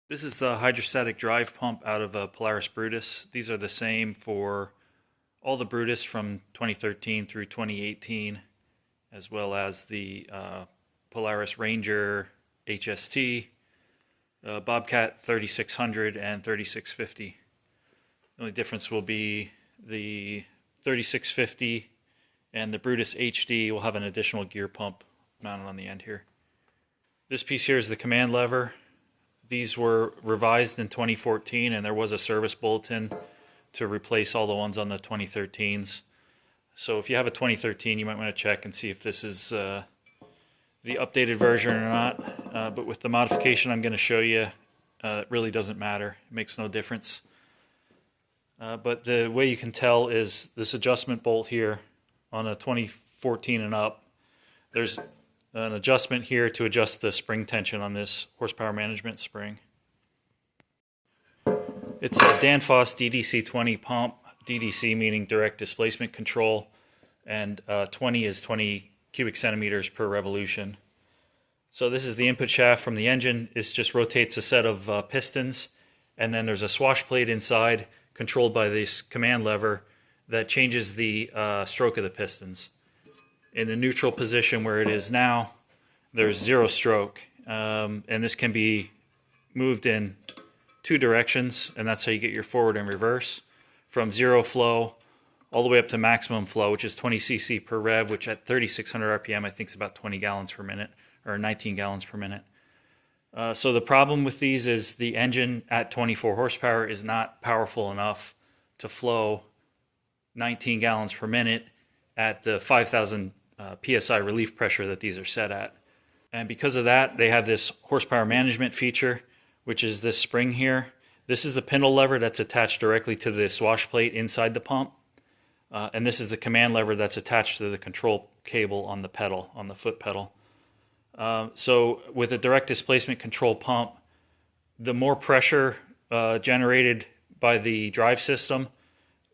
This is the hydrostatic drive pump out of a Polaris Brutus. These are the same for all the Brutus from 2013 through 2018, as well as the Polaris Ranger HST, Bobcat 3600 and 3650. The only difference will be the 3650 and the Brutus HD will have an additional gear pump mounted on the end here. This piece here is the command lever. These were revised in 2014, and there was a service bulletin to replace all the ones on the 2013s. So if you have a 2013, you might want to check and see if this is the updated version or not. But with the modification I'm going to show you, it really doesn't matter. It makes no difference. But the way you can tell is this adjustment bolt here on a 2014 and up. There's an adjustment here to adjust the spring tension on this horsepower management spring. It's a Danfoss DDC-20 pump, DDC meaning direct displacement control, and 20 is 20 cubic centimeters per revolution. So this is the input shaft from the engine. It just rotates a set of pistons, and then there's a swash plate inside controlled by this command lever that changes the stroke of the pistons. In the neutral position where it is now, there's zero stroke, and this can be moved in two directions, and that's how you get your forward and reverse, from zero flow all the way up to maximum flow, which is 20 cc per rev, which at 3600 RPM I think is about 20 gallons per minute, or 19 gallons per minute. So the problem with these is the engine at 24 horsepower is not powerful enough to flow 19 gallons per minute at the 5,000 PSI relief pressure that these are set at. And because of that, they have this horsepower management feature, which is this spring here. This is the pintle lever that's attached directly to the swash plate inside the pump. And this is the command lever that's attached to the control cable on the pedal, on the foot pedal. So with a direct displacement control pump, the more pressure generated by the drive system,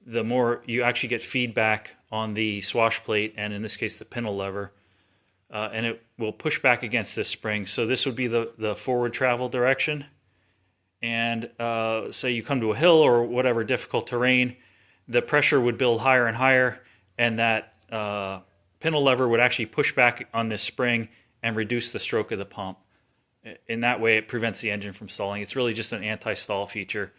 the more you actually get feedback on the swash plate, and in this case the pintle lever, and it will push back against this spring. So this would be the forward travel direction, and say you come to a hill or whatever difficult terrain, the pressure would build higher and higher, and that pintle lever would actually push back on this spring and reduce the stroke of the pump. In that way it prevents the engine from stalling. It's really just an anti-stall feature.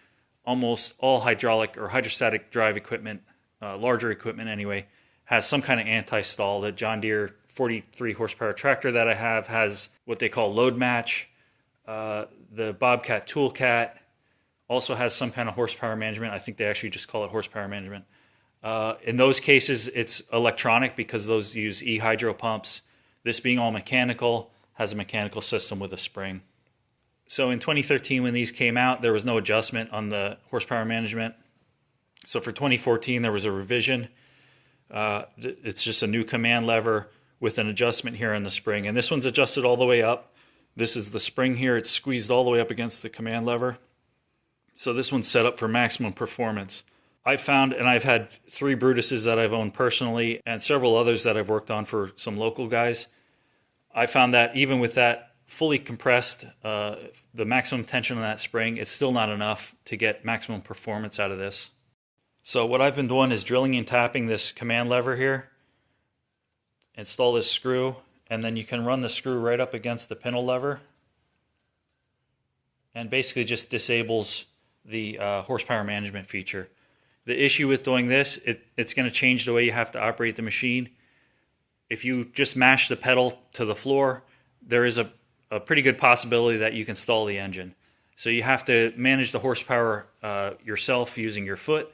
Almost all hydraulic or hydrostatic drive equipment, larger equipment anyway, has some kind of anti-stall. The John Deere 43 horsepower tractor that I have has what they call load match. The Bobcat Toolcat also has some kind of horsepower management. I think they actually just call it horsepower management. In those cases, it's electronic because those use e-hydro pumps. This being all mechanical, has a mechanical system with a spring. So in 2013, when these came out, there was no adjustment on the horsepower management. So for 2014, there was a revision. It's just a new command lever with an adjustment here on the spring. And this one's adjusted all the way up. This is the spring here. It's squeezed all the way up against the command lever. So this one's set up for maximum performance. I've found, and I've had 3 Brutuses that I've owned personally and several others that I've worked on for some local guys. I found that even with that fully compressed, the maximum tension on that spring, it's still not enough to get maximum performance out of this. So what I've been doing is drilling and tapping this command lever here, install this screw, and then you can run the screw right up against the pintle lever, and basically just disables the horsepower management feature. The issue with doing this, it's going to change the way you have to operate the machine. If you just mash the pedal to the floor, there is a pretty good possibility that you can stall the engine. So you have to manage the horsepower yourself using your foot.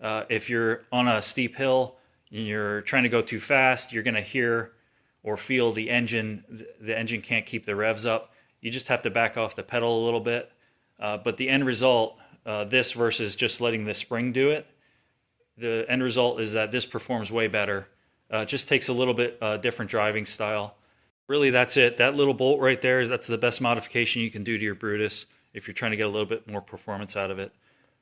If you're on a steep hill and you're trying to go too fast, you're going to hear or feel the engine can't keep the revs up. You just have to back off the pedal a little bit. But the end result, this versus just letting the spring do it, the end result is that this performs way better. It just takes a little bit different driving style. Really, that's it. That little bolt right there, that's the best modification you can do to your Brutus if you're trying to get a little bit more performance out of it.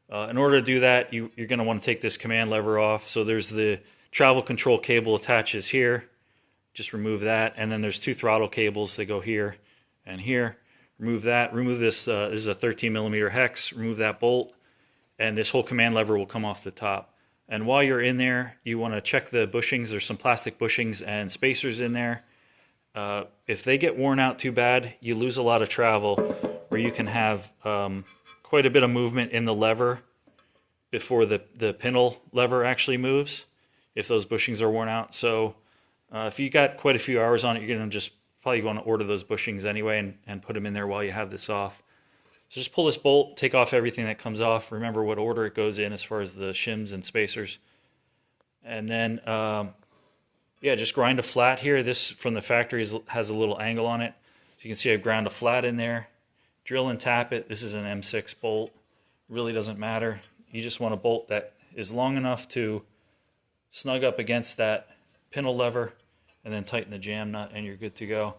In order to do that, you're going to want to take this command lever off. So there's the travel control cable attaches here. Just remove that. And then there's 2 throttle cables that go here and here. remove that. Remove this, this is a 13 millimeter hex, remove that bolt, and this whole command lever will come off the top. And while you're in there, you want to check the bushings. There's some plastic bushings and spacers in there. If they get worn out too bad, you lose a lot of travel, where you can have quite a bit of movement in the lever before the pintle lever actually moves, if those bushings are worn out. So if you got quite a few hours on it, you're going to just probably want to order those bushings anyway and put them in there while you have this off. So just pull this bolt, take off everything that comes off. Remember what order it goes in as far as the shims and spacers. And then, yeah, just grind a flat here. This from the factory has a little angle on it. So you can see I ground a flat in there. Drill and tap it. This is an M6 bolt. Really doesn't matter. You just want a bolt that is long enough to snug up against that pintle lever, and then tighten the jam nut, and you're good to go.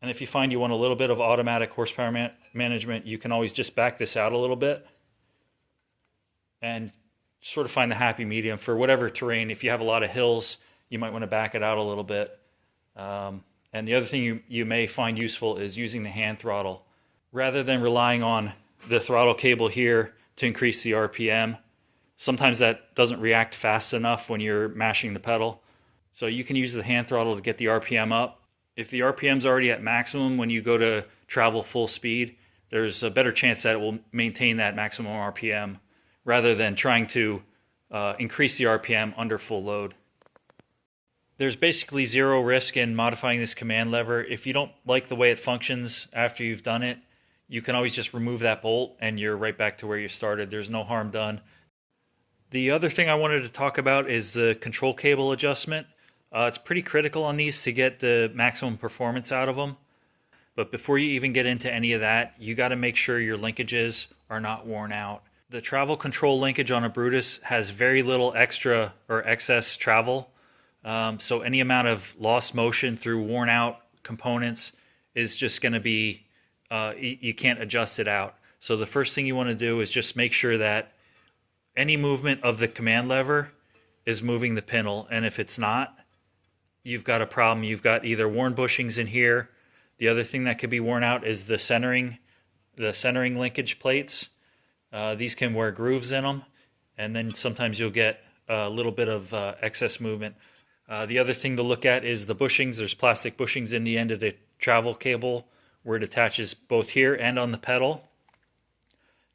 And if you find you want a little bit of automatic horsepower management, you can always just back this out a little bit and sort of find the happy medium for whatever terrain. If you have a lot of hills, you might want to back it out a little bit. And the other thing you may find useful is using the hand throttle. Rather than relying on the throttle cable here to increase the RPM, sometimes that doesn't react fast enough when you're mashing the pedal. So you can use the hand throttle to get the RPM up. If the RPM's already at maximum when you go to travel full speed, there's a better chance that it will maintain that maximum RPM rather than trying to increase the RPM under full load. There's basically zero risk in modifying this command lever. If you don't like the way it functions after you've done it, you can always just remove that bolt and you're right back to where you started. There's no harm done. The other thing I wanted to talk about is the control cable adjustment. It's pretty critical on these to get the maximum performance out of them. But before you even get into any of that, you got to make sure your linkages are not worn out. The travel control linkage on a Brutus has very little extra or excess travel. So any amount of lost motion through worn out components is just going to be, you can't adjust it out. So the first thing you want to do is just make sure that any movement of the command lever is moving the pintle. And if it's not, you've got a problem. You've got either worn bushings in here. The other thing that could be worn out is the centering linkage plates. These can wear grooves in them, and then sometimes you'll get a little bit of excess movement. The other thing to look at is the bushings. There's plastic bushings in the end of the travel cable where it attaches both here and on the pedal.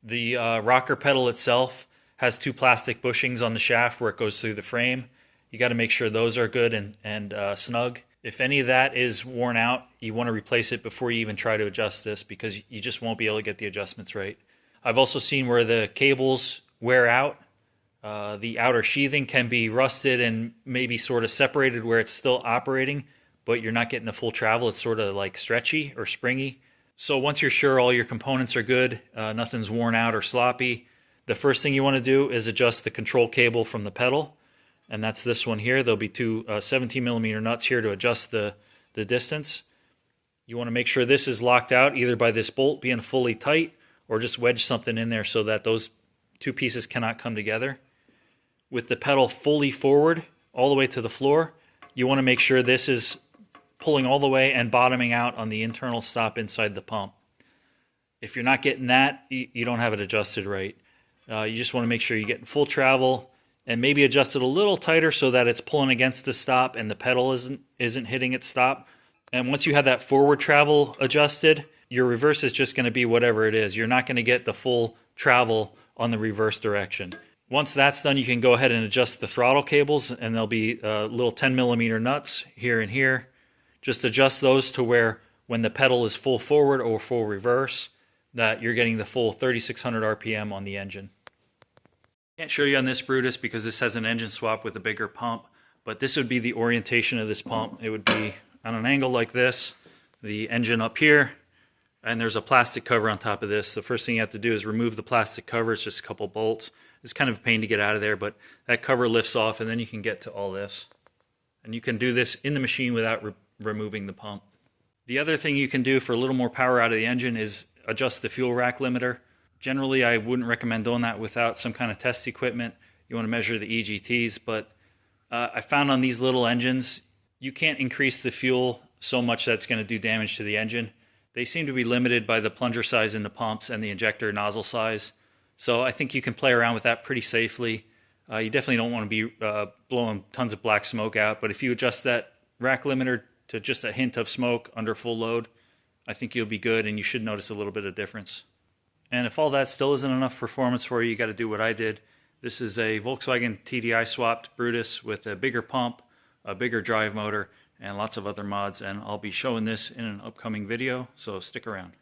The rocker pedal itself has two plastic bushings on the shaft where it goes through the frame. You got to make sure those are good and snug. If any of that is worn out, you want to replace it before you even try to adjust this, because you just won't be able to get the adjustments right. I've also seen where the cables wear out. The outer sheathing can be rusted and maybe sort of separated where it's still operating, but you're not getting the full travel. It's sort of like stretchy or springy. So once you're sure all your components are good, nothing's worn out or sloppy, the first thing you want to do is adjust the control cable from the pedal. And that's this one here. There'll be two 17 millimeter nuts here to adjust the distance. You want to make sure this is locked out either by this bolt being fully tight or just wedge something in there so that those two pieces cannot come together. With the pedal fully forward all the way to the floor, you want to make sure this is pulling all the way and bottoming out on the internal stop inside the pump. If you're not getting that, you don't have it adjusted right. You just want to make sure you're getting full travel and maybe adjust it a little tighter so that it's pulling against the stop and the pedal isn't hitting its stop. And once you have that forward travel adjusted, your reverse is just going to be whatever it is. You're not going to get the full travel on the reverse direction. Once that's done, you can go ahead and adjust the throttle cables, and there'll be little 10 millimeter nuts here and here. Just adjust those to where when the pedal is full forward or full reverse, that you're getting the full 3,600 RPM on the engine. Can't show you on this Brutus because this has an engine swap with a bigger pump, but this would be the orientation of this pump. It would be on an angle like this, the engine up here, and there's a plastic cover on top of this. The first thing you have to do is remove the plastic cover. It's just a couple bolts. It's kind of a pain to get out of there, but that cover lifts off, and then you can get to all this. And you can do this in the machine without removing the pump. The other thing you can do for a little more power out of the engine is adjust the fuel rack limiter. Generally, I wouldn't recommend doing that without some kind of test equipment. You want to measure the EGTs, but I found on these little engines, you can't increase the fuel so much that's going to do damage to the engine. They seem to be limited by the plunger size in the pumps and the injector nozzle size. So I think you can play around with that pretty safely. You definitely don't want to be blowing tons of black smoke out, but if you adjust that rack limiter to just a hint of smoke under full load, I think you'll be good, and you should notice a little bit of difference. And if all that still isn't enough performance for you, you got to do what I did. This is a Volkswagen TDI swapped Brutus with a bigger pump, a bigger drive motor, and lots of other mods, and I'll be showing this in an upcoming video, so stick around.